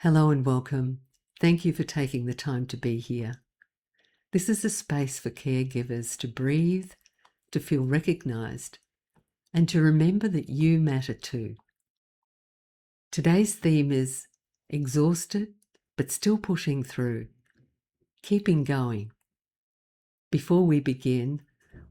Hello and welcome. Thank you for taking the time to be here. This is a space for caregivers to breathe, to feel recognised, and to remember that you matter too. Today's theme is exhausted, but still pushing through, keeping going. Before we begin,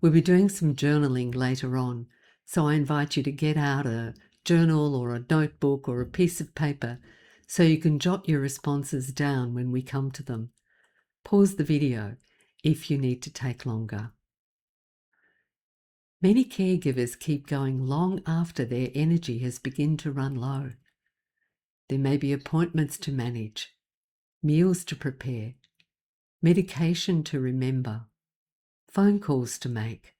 we'll be doing some journaling later on, so I invite you to get out a journal or a notebook or a piece of paper so you can jot your responses down when we come to them. Pause the video if you need to take longer. Many caregivers keep going long after their energy has begun to run low. There may be appointments to manage, meals to prepare, medication to remember, phone calls to make,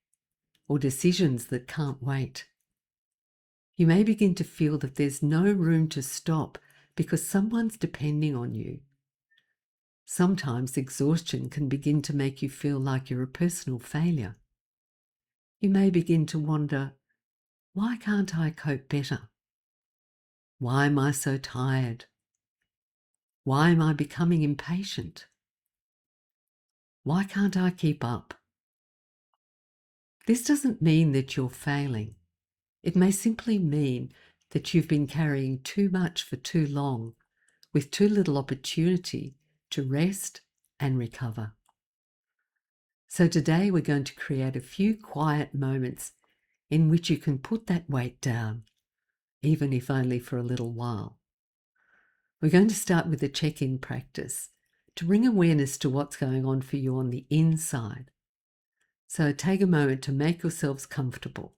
or decisions that can't wait. You may begin to feel that there's no room to stop because someone's depending on you. Sometimes exhaustion can begin to make you feel like you're a personal failure. You may begin to wonder, why can't I cope better? Why am I so tired? Why am I becoming impatient? Why can't I keep up? This doesn't mean that you're failing. It may simply mean that you've been carrying too much for too long, with too little opportunity to rest and recover. So today we're going to create a few quiet moments in which you can put that weight down, even if only for a little while. We're going to start with a check-in practice to bring awareness to what's going on for you on the inside. So take a moment to make yourselves comfortable.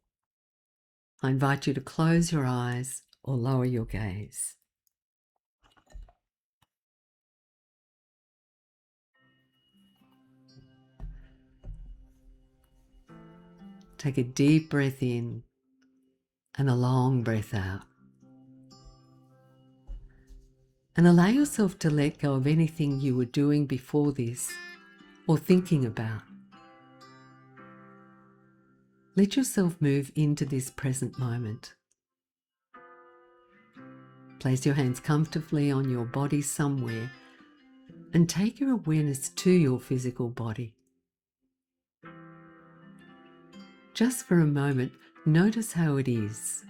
I invite you to close your eyes or lower your gaze. Take a deep breath in and a long breath out. And allow yourself to let go of anything you were doing before this or thinking about. Let yourself move into this present moment. Place your hands comfortably on your body somewhere and take your awareness to your physical body. Just for a moment, notice how it is.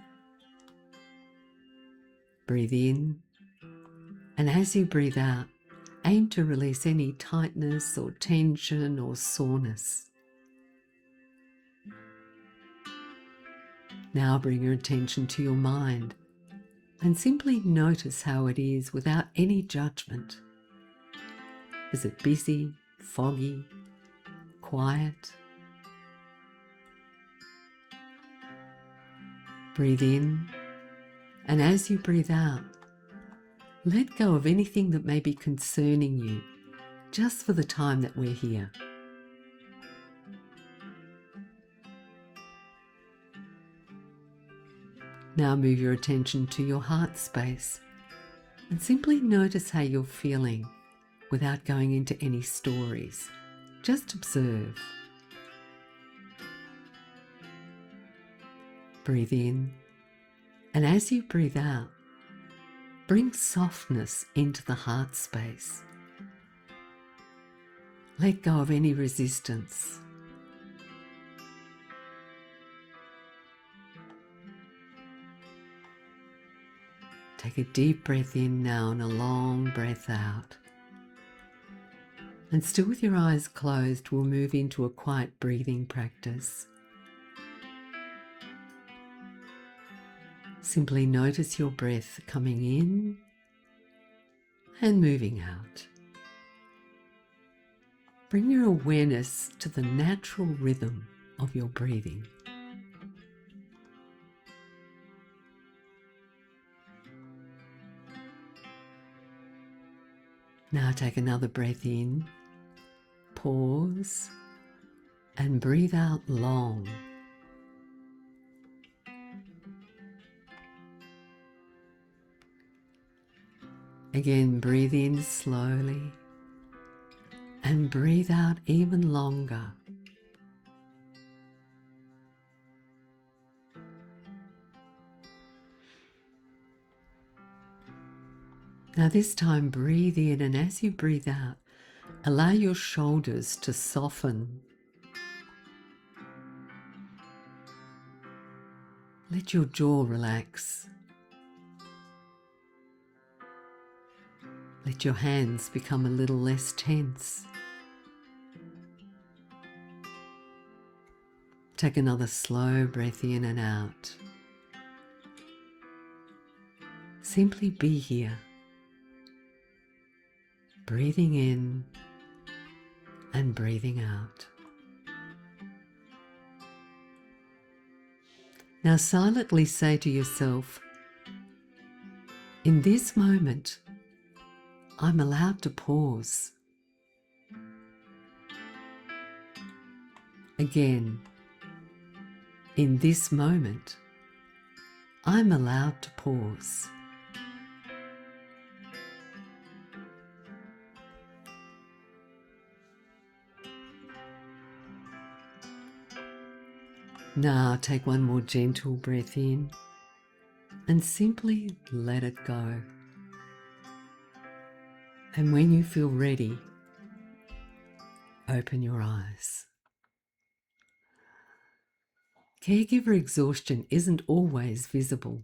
Breathe in, and as you breathe out, aim to release any tightness or tension or soreness. Now bring your attention to your mind and simply notice how it is without any judgment. Is it busy, foggy, quiet? Breathe in, and as you breathe out, let go of anything that may be concerning you just for the time that we're here. Now move your attention to your heart space and simply notice how you're feeling without going into any stories. Just observe. Breathe in, and as you breathe out, bring softness into the heart space. Let go of any resistance. Take a deep breath in now and a long breath out. And still with your eyes closed, we'll move into a quiet breathing practice. Simply notice your breath coming in and moving out. Bring your awareness to the natural rhythm of your breathing. Now take another breath in, pause, and breathe out long. Again, breathe in slowly and breathe out even longer. Now this time breathe in, and as you breathe out, allow your shoulders to soften. Let your jaw relax. Let your hands become a little less tense. Take another slow breath in and out. Simply be here, breathing in and breathing out. Now silently say to yourself, in this moment, I'm allowed to pause. Again, in this moment, I'm allowed to pause. Now take one more gentle breath in and simply let it go. And when you feel ready, open your eyes. Caregiver exhaustion isn't always visible.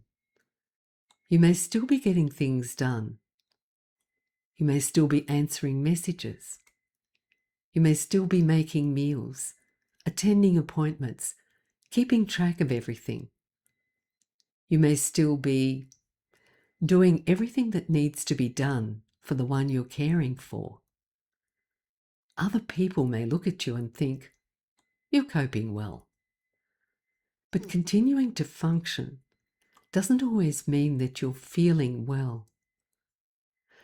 You may still be getting things done. You may still be answering messages. You may still be making meals, attending appointments, keeping track of everything. You may still be doing everything that needs to be done for the one you're caring for. Other people may look at you and think, you're coping well. But continuing to function doesn't always mean that you're feeling well.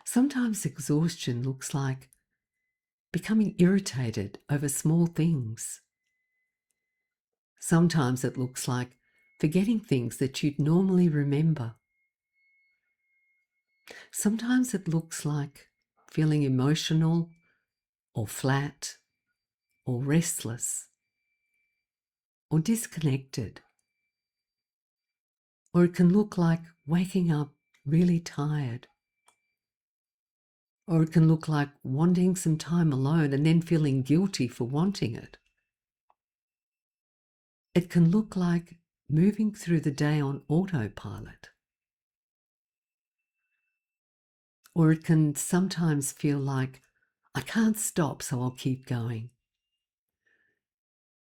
Sometimes exhaustion looks like becoming irritated over small things. Sometimes it looks like forgetting things that you'd normally remember. Sometimes it looks like feeling emotional or flat or restless or disconnected. Or it can look like waking up really tired. Or it can look like wanting some time alone and then feeling guilty for wanting it. It can look like moving through the day on autopilot. Or it can sometimes feel like, I can't stop, so I'll keep going.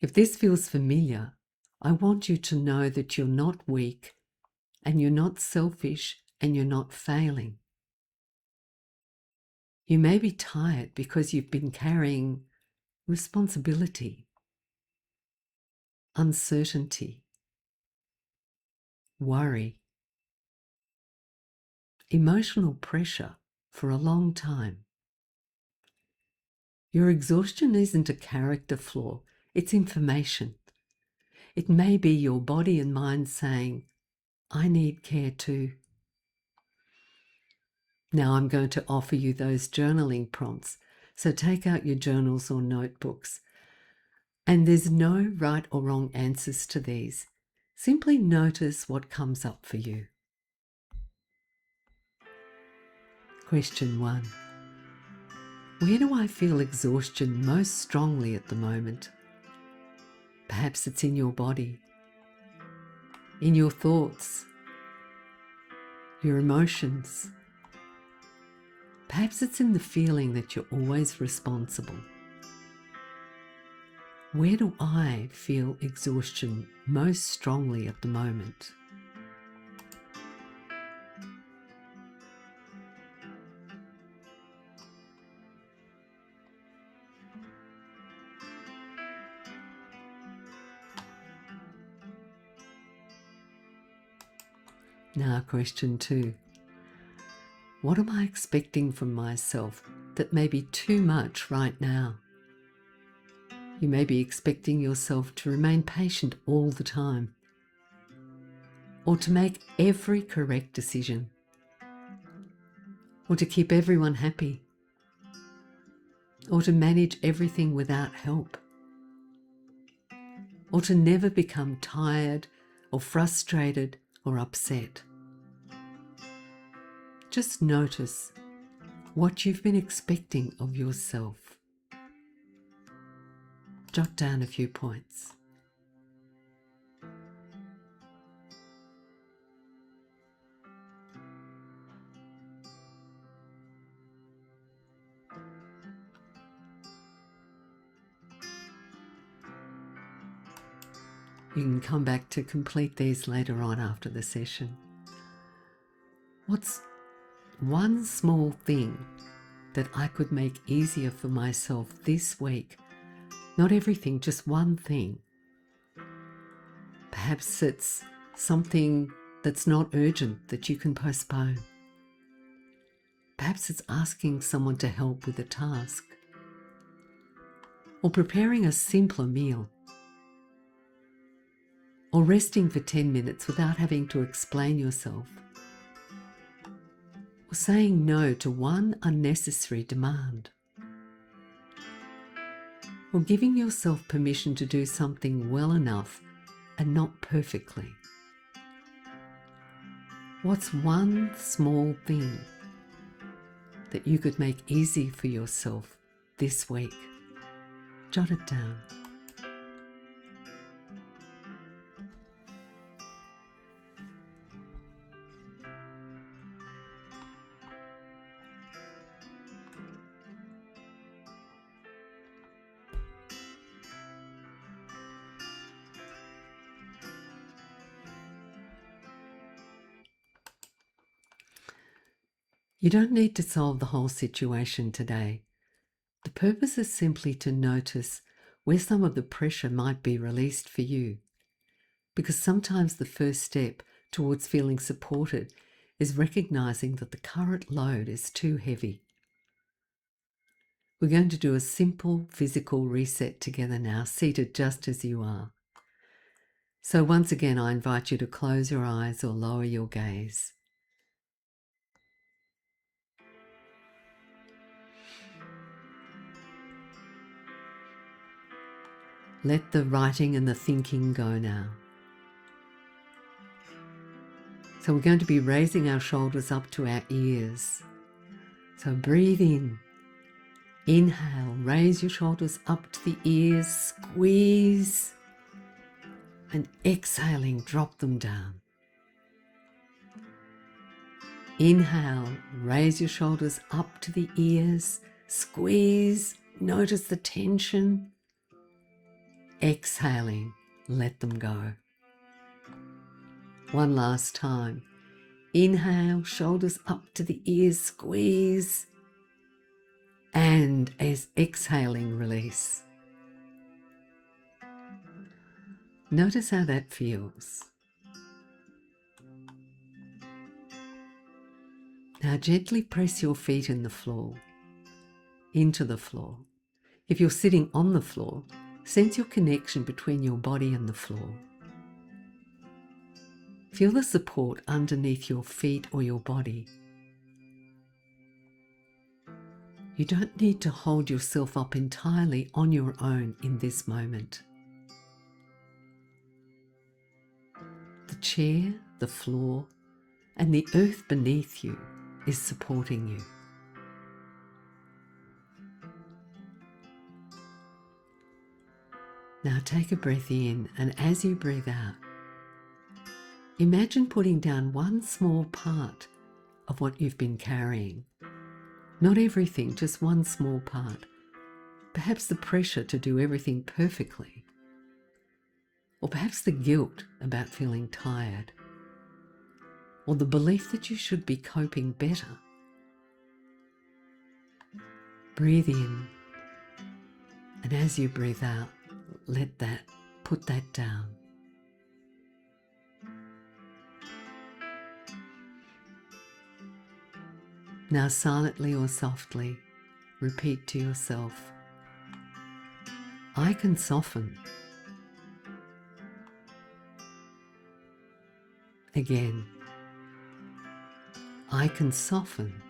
If this feels familiar, I want you to know that you're not weak and you're not selfish and you're not failing. You may be tired because you've been carrying responsibility, uncertainty, worry, emotional pressure for a long time. Your exhaustion isn't a character flaw, it's information. It may be your body and mind saying, I need care too. Now I'm going to offer you those journaling prompts, so take out your journals or notebooks. And there's no right or wrong answers to these. Simply notice what comes up for you. Question 1. Where do I feel exhaustion most strongly at the moment? Perhaps it's in your body, in your thoughts, your emotions. Perhaps it's in the feeling that you're always responsible. Where do I feel exhaustion most strongly at the moment? Now, question 2. What am I expecting from myself that may be too much right now? You may be expecting yourself to remain patient all the time, or to make every correct decision, or to keep everyone happy, or to manage everything without help, or to never become tired or frustrated or upset. Just notice what you've been expecting of yourself. Jot down a few points. You can come back to complete these later on after the session. What's one small thing that I could make easier for myself this week? Not everything, just one thing. Perhaps it's something that's not urgent that you can postpone. Perhaps it's asking someone to help with a task, or preparing a simpler meal, or resting for 10 minutes without having to explain yourself, or saying no to one unnecessary demand, or giving yourself permission to do something well enough and not perfectly. What's one small thing that you could make easy for yourself this week? Jot it down. You don't need to solve the whole situation today. The purpose is simply to notice where some of the pressure might be released for you. Because sometimes the first step towards feeling supported is recognizing that the current load is too heavy. We're going to do a simple physical reset together now, seated just as you are. So once again, I invite you to close your eyes or lower your gaze. Let the writing and the thinking go now. So we're going to be raising our shoulders up to our ears. So breathe in. Inhale, raise your shoulders up to the ears, squeeze. And exhaling, drop them down. Inhale, raise your shoulders up to the ears, squeeze, notice the tension. Exhaling, let them go. One last time. Inhale, shoulders up to the ears, squeeze. And as exhaling, release. Notice how that feels. Now gently press your feet in the floor, into the floor. If you're sitting on the floor, sense your connection between your body and the floor. Feel the support underneath your feet or your body. You don't need to hold yourself up entirely on your own in this moment. The chair, the floor, and the earth beneath you is supporting you. Now take a breath in, and as you breathe out, imagine putting down one small part of what you've been carrying. Not everything, just one small part. Perhaps the pressure to do everything perfectly. Or perhaps the guilt about feeling tired. Or the belief that you should be coping better. Breathe in, and as you breathe out, put that down. Now silently or softly, repeat to yourself, I can soften. Again, I can soften.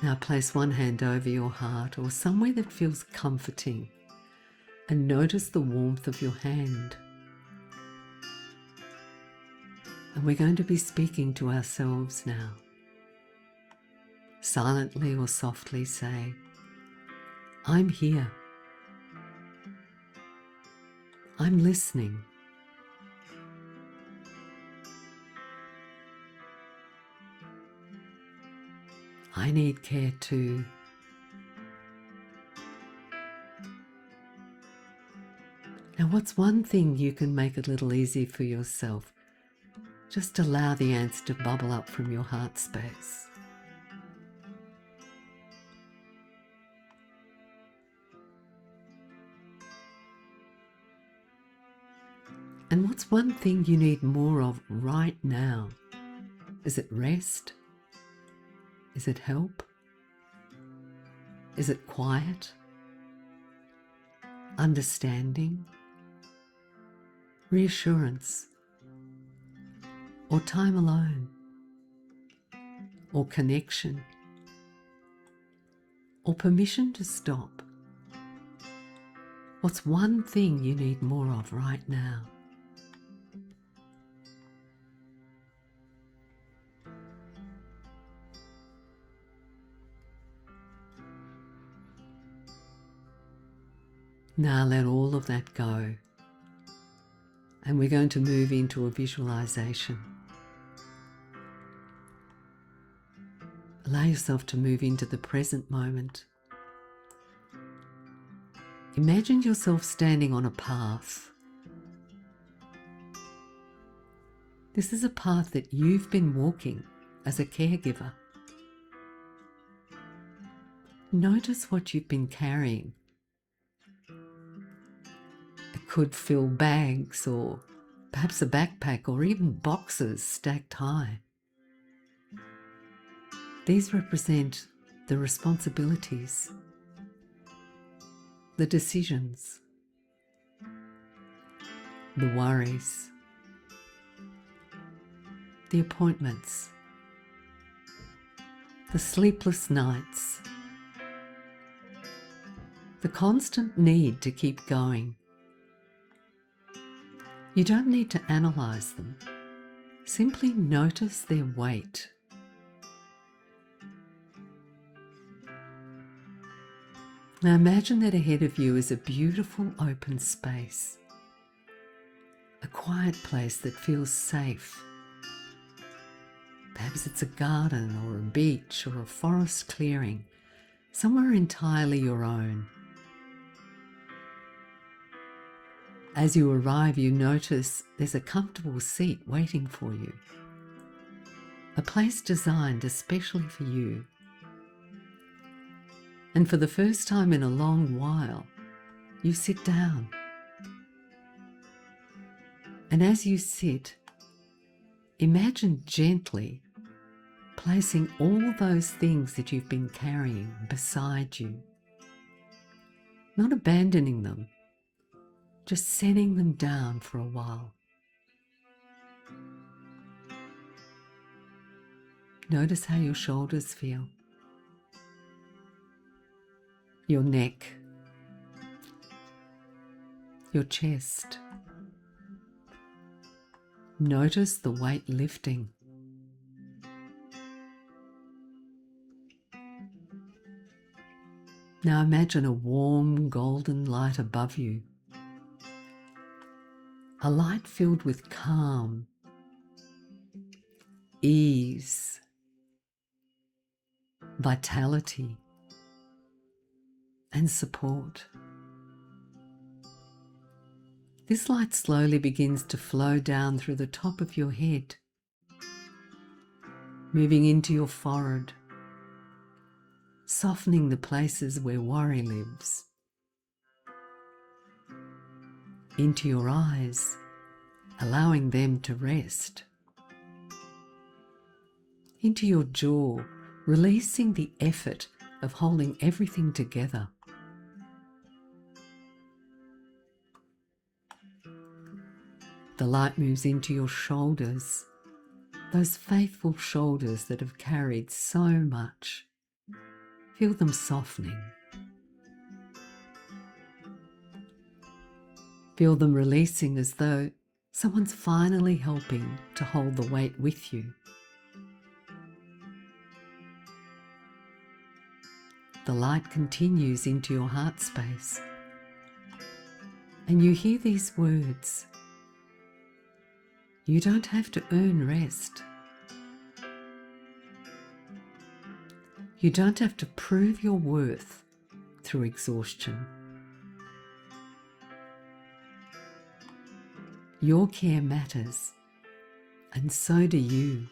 Now place one hand over your heart or somewhere that feels comforting and notice the warmth of your hand. And we're going to be speaking to ourselves now. Silently or softly say, I'm here. I'm listening. I need care too. Now, what's one thing you can make a little easier for yourself? Just allow the answer to bubble up from your heart space. And what's one thing you need more of right now? Is it rest? Is it help? Is it quiet? Understanding? Reassurance? Or time alone? Or connection? Or permission to stop? What's one thing you need more of right now? Now let all of that go. And we're going to move into a visualization. Allow yourself to move into the present moment. Imagine yourself standing on a path. This is a path that you've been walking as a caregiver. Notice what you've been carrying. It could fill bags or perhaps a backpack or even boxes stacked high. These represent the responsibilities, the decisions, the worries, the appointments, the sleepless nights, the constant need to keep going. You don't need to analyze them. Simply notice their weight. Now imagine that ahead of you is a beautiful open space, a quiet place that feels safe. Perhaps it's a garden or a beach or a forest clearing, somewhere entirely your own. As you arrive, you notice there's a comfortable seat waiting for you, a place designed especially for you. And for the first time in a long while, you sit down. And as you sit, imagine gently placing all those things that you've been carrying beside you, not abandoning them, just setting them down for a while. Notice how your shoulders feel, your neck, your chest. Notice the weight lifting. Now imagine a warm golden light above you, a light filled with calm, ease, vitality, and support. This light slowly begins to flow down through the top of your head, moving into your forehead, softening the places where worry lives, into your eyes, allowing them to rest, into your jaw, releasing the effort of holding everything together. The light moves into your shoulders, those faithful shoulders that have carried so much. Feel them softening. Feel them releasing as though Someone's finally helping to hold the weight with you. The light continues into your heart space, and you hear these words: you don't have to earn rest. You don't have to prove your worth through exhaustion. Your care matters, and so do you.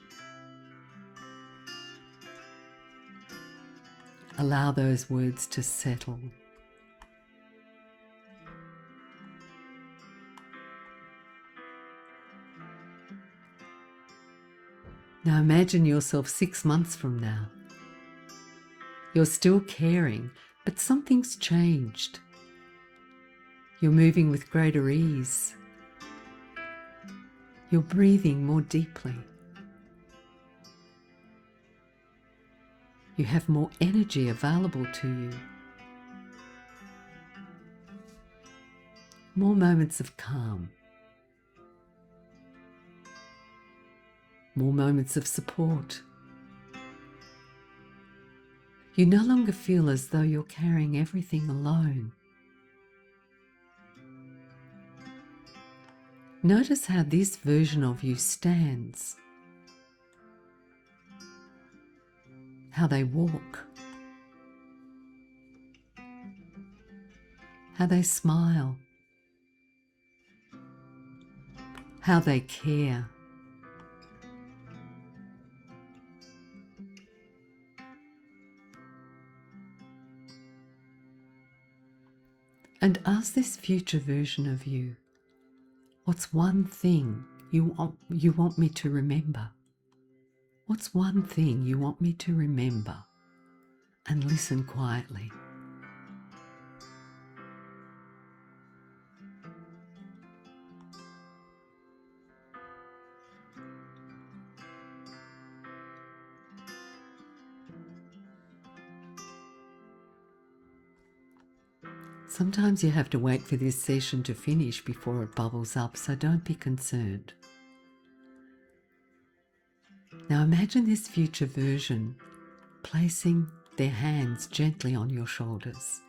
Allow those words to settle. Now imagine yourself 6 months from now. You're still caring, but something's changed. You're moving with greater ease. You're breathing more deeply. You have more energy available to you. More moments of calm. More moments of support. You no longer feel as though you're carrying everything alone. Notice how this version of you stands, how they walk, how they smile, how they care. And ask this future version of you, what's one thing you want me to remember? What's one thing you want me to remember? And listen quietly. Sometimes you have to wait for this session to finish before it bubbles up, so don't be concerned. Now imagine this future version placing their hands gently on your shoulders,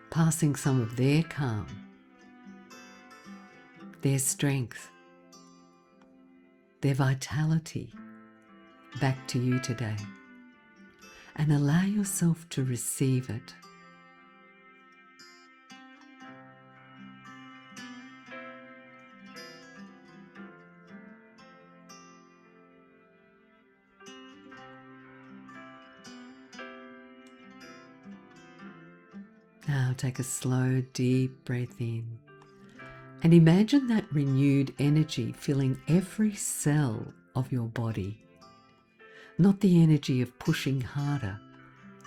passing some of their calm, their strength, their vitality back to you today. And allow yourself to receive it. Now take a slow, deep breath in and imagine that renewed energy filling every cell of your body. Not the energy of pushing harder,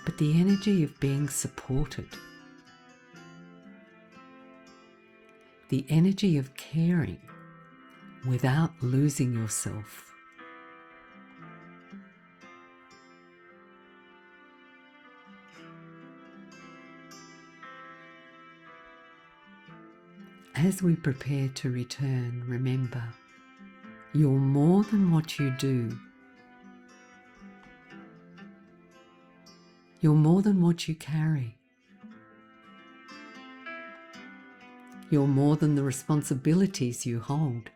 but the energy of being supported. The energy of caring without losing yourself. As we prepare to return, remember, you're more than what you do. You're more than what you carry. You're more than the responsibilities you hold.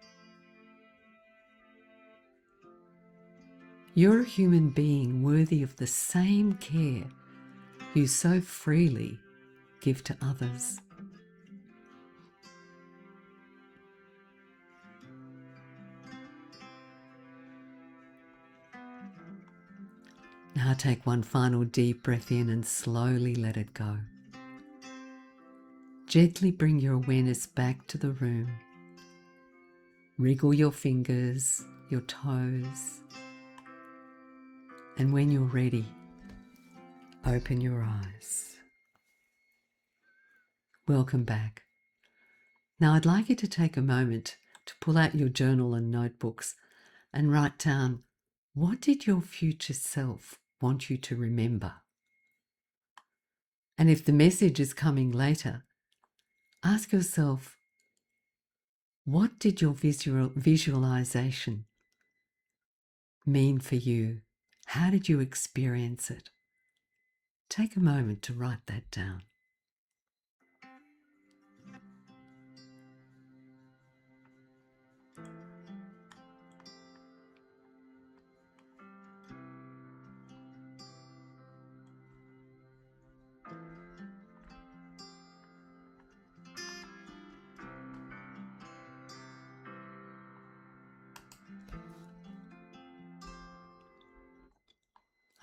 You're a human being worthy of the same care you so freely give to others. Now take one final deep breath in and slowly let it go. Gently bring your awareness back to the room. Wriggle your fingers, your toes, and when you're ready, open your eyes. Welcome back. Now I'd like you to take a moment to pull out your journal and notebooks and write down, what did your future self want you to remember? And if the message is coming later, ask yourself, What did your visualization mean for you? How did you experience it? Take a moment to write that down.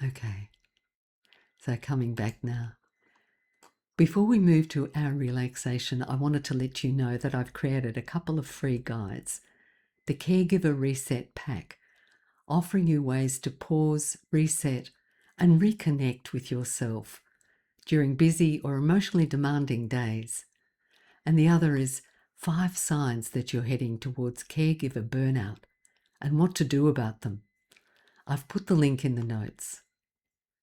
Okay, so coming back now. Before we move to our relaxation, I wanted to let you know that I've created a couple of free guides. The Caregiver Reset pack, offering you ways to pause, reset, and reconnect with yourself during busy or emotionally demanding days. And the other is 5 signs that you're heading towards caregiver burnout and what to do about them. I've put the link in the notes.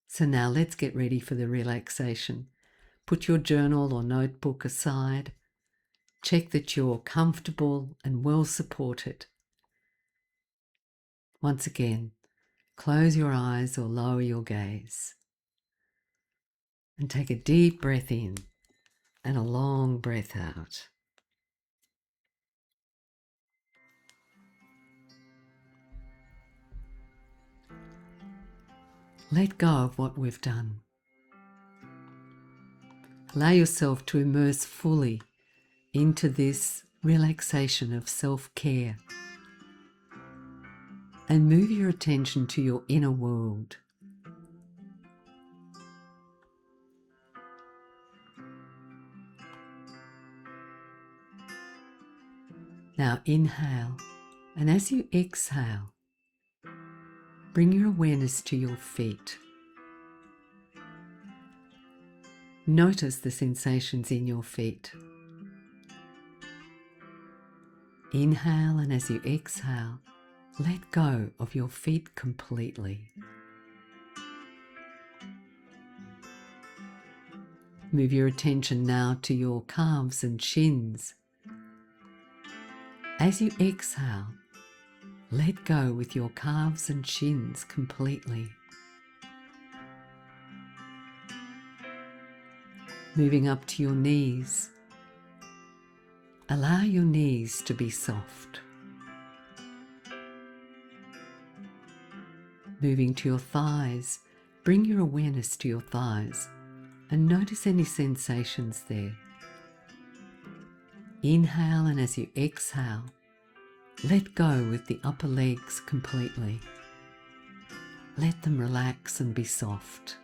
So now let's get ready for the relaxation. Put your journal or notebook aside. Check that you're comfortable and well supported. Once again, close your eyes or lower your gaze. And take a deep breath in and a long breath out. Let go of what we've done. Allow yourself to immerse fully into this relaxation of self-care and move your attention to your inner world. Now inhale, and as you exhale, bring your awareness to your feet. Notice the sensations in your feet. Inhale, and as you exhale, let go of your feet completely. Move your attention now to your calves and shins. As you exhale, let go with your calves and shins completely. Moving up to your knees. Allow your knees to be soft. Moving to your thighs, bring your awareness to your thighs and notice any sensations there. Inhale, and as you exhale, let go with the upper legs completely. Let them relax and be soft.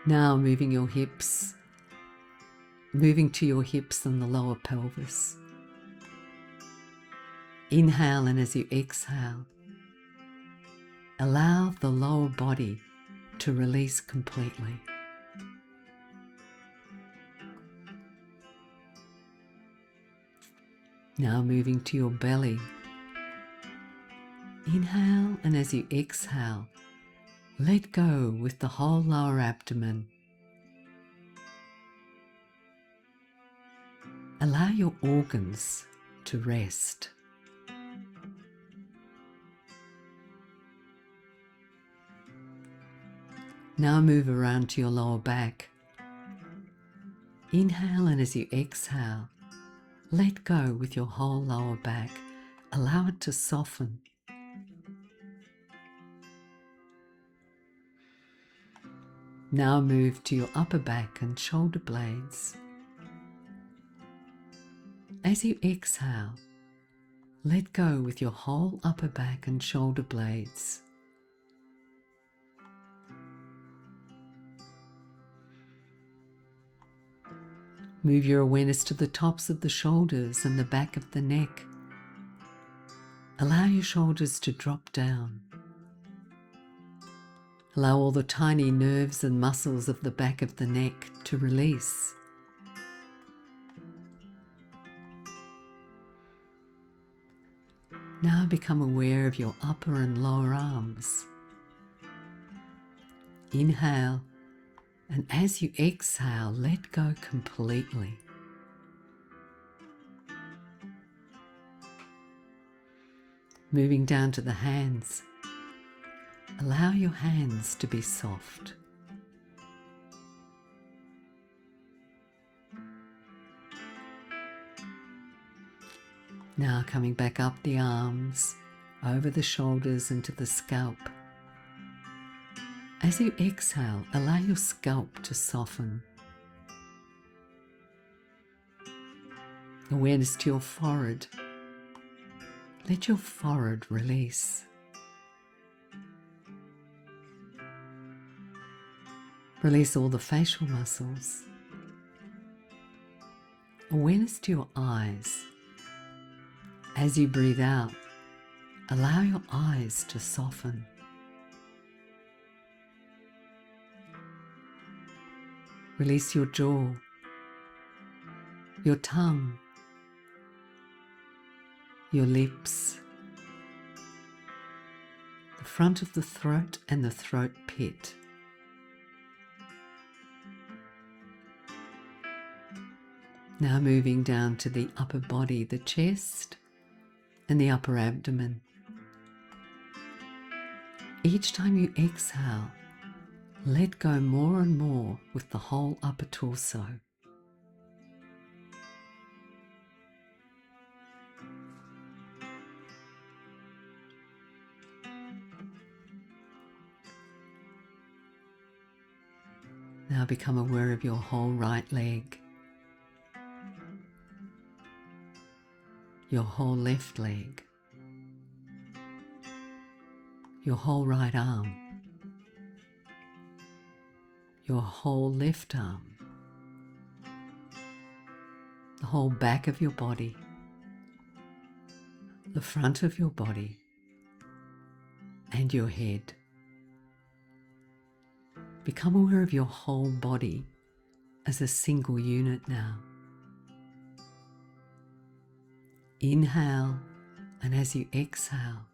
Now moving to your hips and the lower pelvis. Inhale, and as you exhale, allow the lower body to release completely. Now moving to your belly. Inhale, and as you exhale, let go with the whole lower abdomen. Allow your organs to rest. Now move around to your lower back. Inhale, and as you exhale, let go with your whole lower back. Allow it to soften. Now move to your upper back and shoulder blades. As you exhale, let go with your whole upper back and shoulder blades. Move your awareness to the tops of the shoulders and the back of the neck. Allow your shoulders to drop down. Allow all the tiny nerves and muscles of the back of the neck to release. Now become aware of your upper and lower arms. Inhale, And as you exhale, let go completely. Moving down to the hands, allow your hands to be soft. Now coming back up the arms, over the shoulders and to the scalp. As you exhale, allow your scalp to soften. Awareness to your forehead. Let your forehead release. Release all the facial muscles. Awareness to your eyes. As you breathe out, allow your eyes to soften. Release your jaw, your tongue, your lips, the front of the throat and the throat pit. Now moving down to the upper body, the chest and the upper abdomen. Each time you exhale, let go more and more with the whole upper torso. Now become aware of your whole right leg, your whole left leg, your whole right arm, your whole left arm, the whole back of your body, the front of your body, and your head. Become aware of your whole body as a single unit now. Inhale, and as you exhale,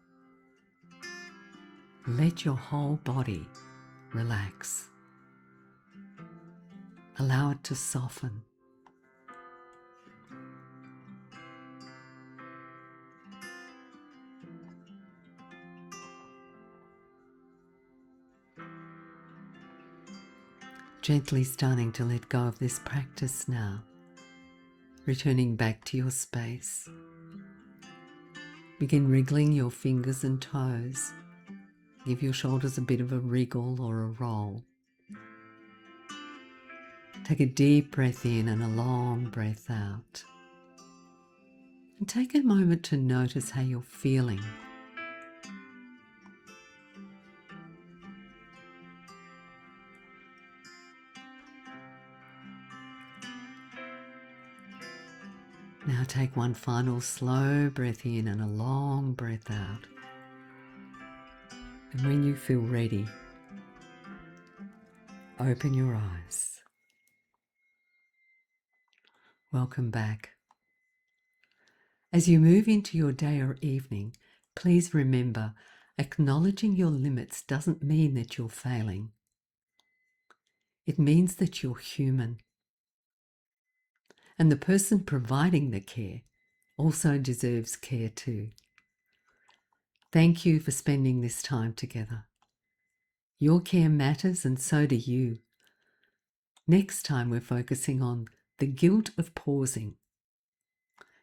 let your whole body relax. Allow it to soften. Gently starting to let go of this practice now, returning back to your space. Begin wriggling your fingers and toes. Give your shoulders a bit of a wriggle or a roll. Take a deep breath in and a long breath out. And take a moment to notice how you're feeling. Now take one final slow breath in and a long breath out. And when you feel ready, open your eyes. Welcome back. As you move into your day or evening, please remember, acknowledging your limits doesn't mean that you're failing. It means that you're human. And the person providing the care also deserves care too. Thank you for spending this time together. Your care matters and so do you. Next time we're focusing on the guilt of pausing.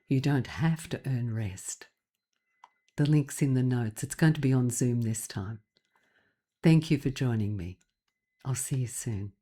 You don't have to earn rest. The link's in the notes. It's going to be on Zoom this time. Thank you for joining me. I'll see you soon.